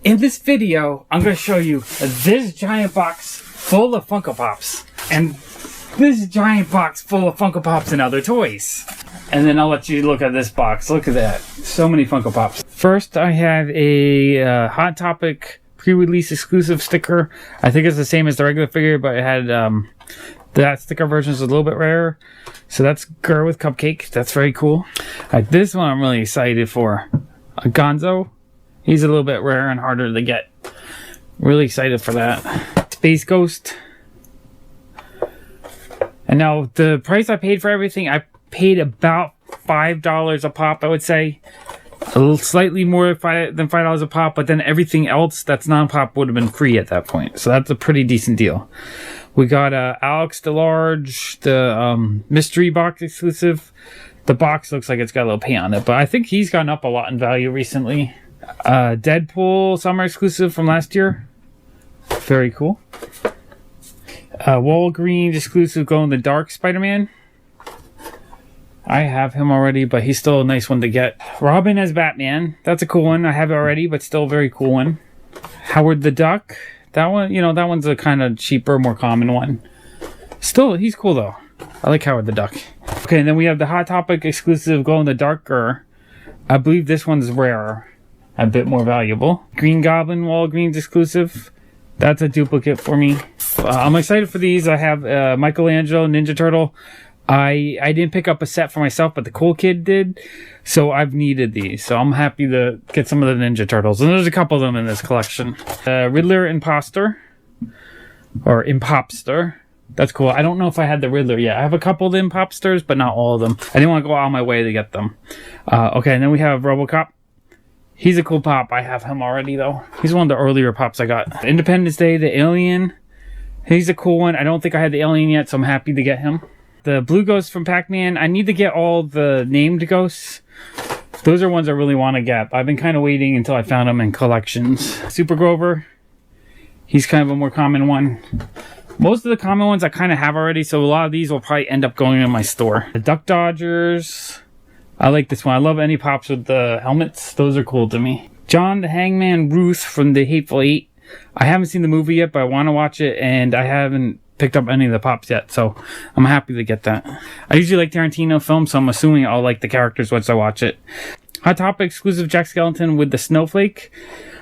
In this video, I'm going to show you this giant box full of Funko Pops and this giant box full of Funko Pops and other toys. And then I'll let you look at this box. Look at that. So many Funko Pops. First, I have a Hot Topic pre-release exclusive sticker. I think it's the same as the regular figure, but it had that sticker version is a little bit rarer. So that's Girl with Cupcake. That's very cool. This one I'm really excited for. Gonzo. He's a little bit rare and harder to get. Really excited for that. Space Ghost. And now the price I paid for everything, I paid about $5 a pop, I would say. A little slightly more than $5 a pop, but then everything else that's non-pop would have been free at that point. So that's a pretty decent deal. We got Alex DeLarge, the mystery box exclusive. The box looks like it's got a little paint on it, but I think he's gone up a lot in value recently. Deadpool summer exclusive from last year. Very cool. Walgreens exclusive glow in the dark Spider-Man. I have him already, but he's still a nice one to get. Robin as Batman. That's a cool one. I have it already, but still a very cool one. Howard the Duck. That one, you know, that one's a kind of cheaper, more common one. Still, he's cool though. I like Howard the Duck. Okay, and then we have the Hot Topic exclusive glow in the darker. I believe this one's rarer. A bit more valuable. Green Goblin Walgreens exclusive. That's a duplicate for me. I'm excited for these. I have Michelangelo Ninja Turtle. I didn't pick up a set for myself, but the cool kid did. So I've needed these. So I'm happy to get some of the Ninja Turtles. And there's a couple of them in this collection. Riddler Imposter. Or Impopster. That's cool. I don't know if I had the Riddler yet. I have a couple of the Impopsters, but not all of them. I didn't want to go out of my way to get them. Okay, and then we have RoboCop. He's a cool pop. I have him already, though. He's one of the earlier pops I got. Independence Day, the Alien. He's a cool one. I don't think I had the Alien yet, so I'm happy to get him. The Blue Ghost from Pac-Man. I need to get all the named ghosts. Those are ones I really want to get. I've been kind of waiting until I found them in collections. Super Grover. He's kind of a more common one. Most of the common ones I kind of have already, so a lot of these will probably end up going in my store. The Duck Dodgers. I like this one. I love any pops with the helmets. Those are cool to me. John the Hangman Ruth from the Hateful Eight. I haven't seen the movie yet, but I want to watch it, and I haven't picked up any of the pops yet, so I'm happy to get that. I usually like Tarantino films, so I'm assuming I'll like the characters once I watch it. Hot Topic exclusive Jack Skellington with the Snowflake.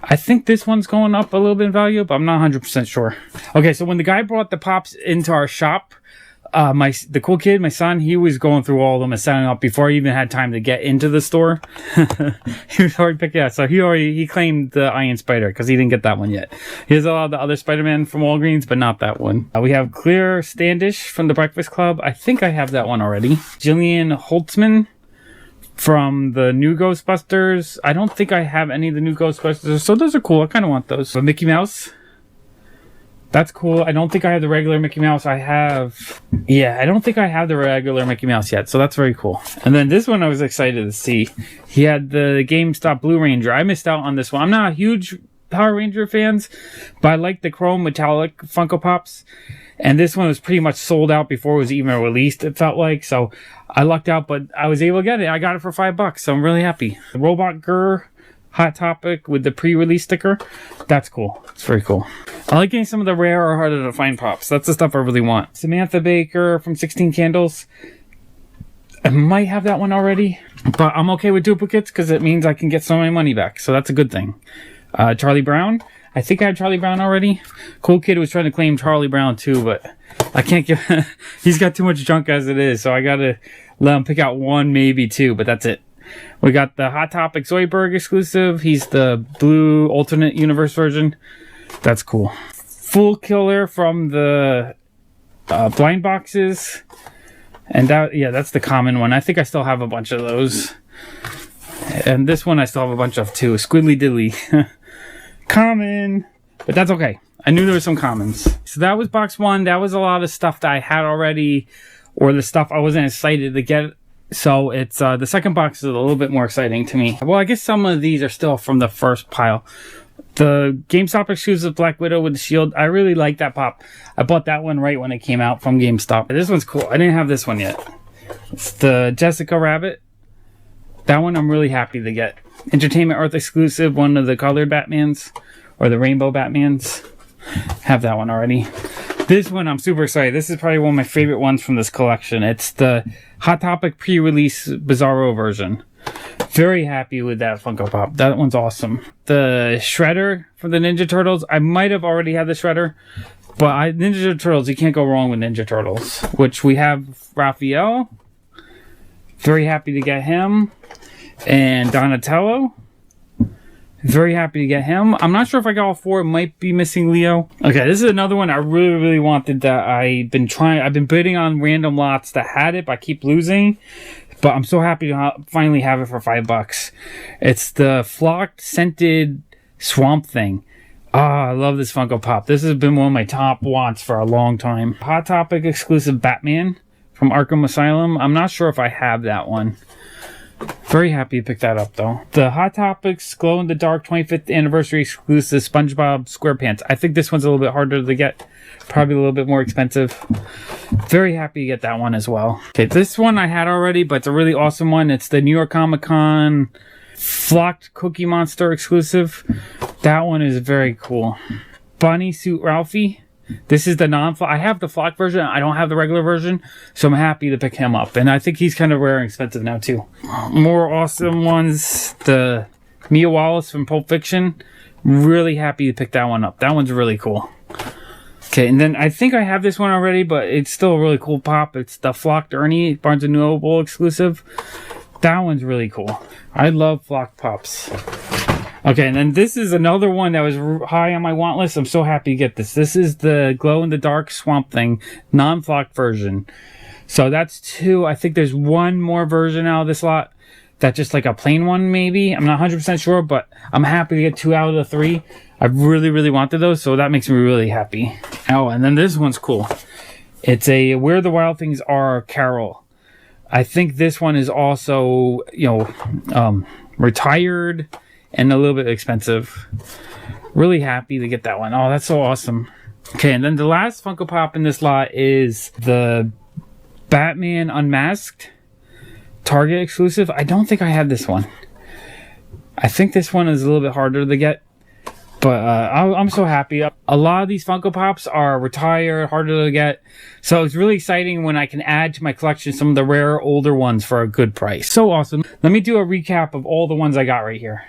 I think this one's going up a little bit in value, but I'm not 100% sure. Okay, so when the guy brought the pops into our shop, the cool kid, my son, he was going through all of them and setting up before I even had time to get into the store. He was already picking out, so he claimed the Iron Spider because he didn't get that one yet. He has a lot of the other Spider-Man from Walgreens, but not that one. We have Claire Standish from the Breakfast Club. I think I have that one already. Jillian Holtzman from the new Ghostbusters. I don't think I have any of the new Ghostbusters, so those are cool. I kind of want those. But Mickey Mouse. That's cool. I don't think I have the regular Mickey Mouse. I don't think I have the regular Mickey Mouse yet, so that's very cool. And then this one I was excited to see. He had the GameStop Blue Ranger. I missed out on this one. I'm not a huge Power Ranger fans, but I like the chrome metallic Funko Pops. And this one was pretty much sold out before it was even released, it felt like. So I lucked out, but I was able to get it. I got it for $5, so I'm really happy. The Robot Gurr Hot Topic with the pre-release sticker. That's cool. It's very cool. I like getting some of the rare or harder to find pops. That's the stuff I really want. Samantha Baker from 16 Candles. I might have that one already, but I'm okay with duplicates because it means I can get some of my money back. So that's a good thing. Charlie Brown. I think I had Charlie Brown already. Cool Kid was trying to claim Charlie Brown too, but I can't give... He's got too much junk as it is, so I gotta let him pick out one, maybe two, but that's it. We got the Hot Topic Zoidberg exclusive. He's the blue alternate universe version. That's cool. Fool Killer from the blind boxes. And that's the common one. I think I still have a bunch of those. And this one I still have a bunch of too. Squiddly Diddly. Common. But that's okay. I knew there were some commons. So that was box one. That was a lot of stuff that I had already, or the stuff I wasn't excited to get. So it's the second box is a little bit more exciting to me. Well, I guess some of these are still from the first pile. The GameStop exclusive Black Widow with the shield. I really like that pop. I bought that one right when it came out from GameStop. This one's cool. I didn't have this one yet. It's the Jessica Rabbit. That one I'm really happy to get. Entertainment Earth exclusive, one of the colored Batmans, or the rainbow Batmans. Have that one already. This one I'm super excited. This is probably one of my favorite ones from this collection. It's the Hot Topic pre-release Bizarro version. Very happy with that Funko Pop. That one's awesome. The Shredder from the Ninja Turtles. I might have already had the Shredder, but Ninja Turtles, you can't go wrong with Ninja Turtles. Which we have Raphael. Very happy to get him. And Donatello. Very happy to get him. I'm not sure if I got all four. It might be missing Leo. Okay, this is another one I really wanted that I've been bidding on random lots that had it, but I keep losing. But I'm so happy to finally have it for $5. It's the Flocked Scented Swamp Thing. I love this Funko Pop. This has been one of my top wants for a long time. Hot Topic exclusive Batman from Arkham Asylum. I'm not sure if I have that one. Very happy to pick that up though. The Hot Topics Glow in the Dark 25th Anniversary exclusive SpongeBob SquarePants. I think this one's a little bit harder to get. Probably a little bit more expensive. Very happy to get that one as well. Okay, this one I had already, but it's a really awesome one. It's the New York Comic Con Flocked Cookie Monster exclusive. That one is very cool. Bunny Suit Ralphie. This is the non-flock. I have the flock version. I don't have the regular version, so I'm happy to pick him up. And I think he's kind of rare and expensive now too. More awesome ones. The Mia Wallace from Pulp Fiction. Really happy to pick that one up. That one's really cool. Okay, and then I think I have this one already, but it's still a really cool pop. It's the Flocked Ernie Barnes & Noble exclusive. That one's really cool. I love Flocked Pops. Okay, and then this is another one that was high on my want list. I'm so happy to get this. This is the Glow in the Dark Swamp Thing non-flocked version. So that's two. I think there's one more version out of this lot. That's just like a plain one, maybe. I'm not 100% sure, but I'm happy to get 2 out of the 3. I really wanted those, so that makes me really happy. Oh, and then this one's cool. It's a Where the Wild Things Are Carol. I think this one is also, retired and a little bit expensive. Really happy to get that one. Oh, that's so awesome. Okay, and then the last Funko Pop in this lot is the Batman Unmasked Target exclusive. I don't think I had this one. I think this one is a little bit harder to get. But I'm so happy. A lot of these Funko Pops are retired, harder to get. So it's really exciting when I can add to my collection some of the rare older ones for a good price. So awesome. Let me do a recap of all the ones I got right here.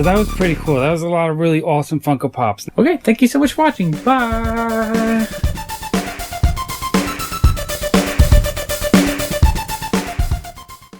that was pretty cool. That was a lot of really awesome Funko Pops. Okay, thank you so much for watching. Bye!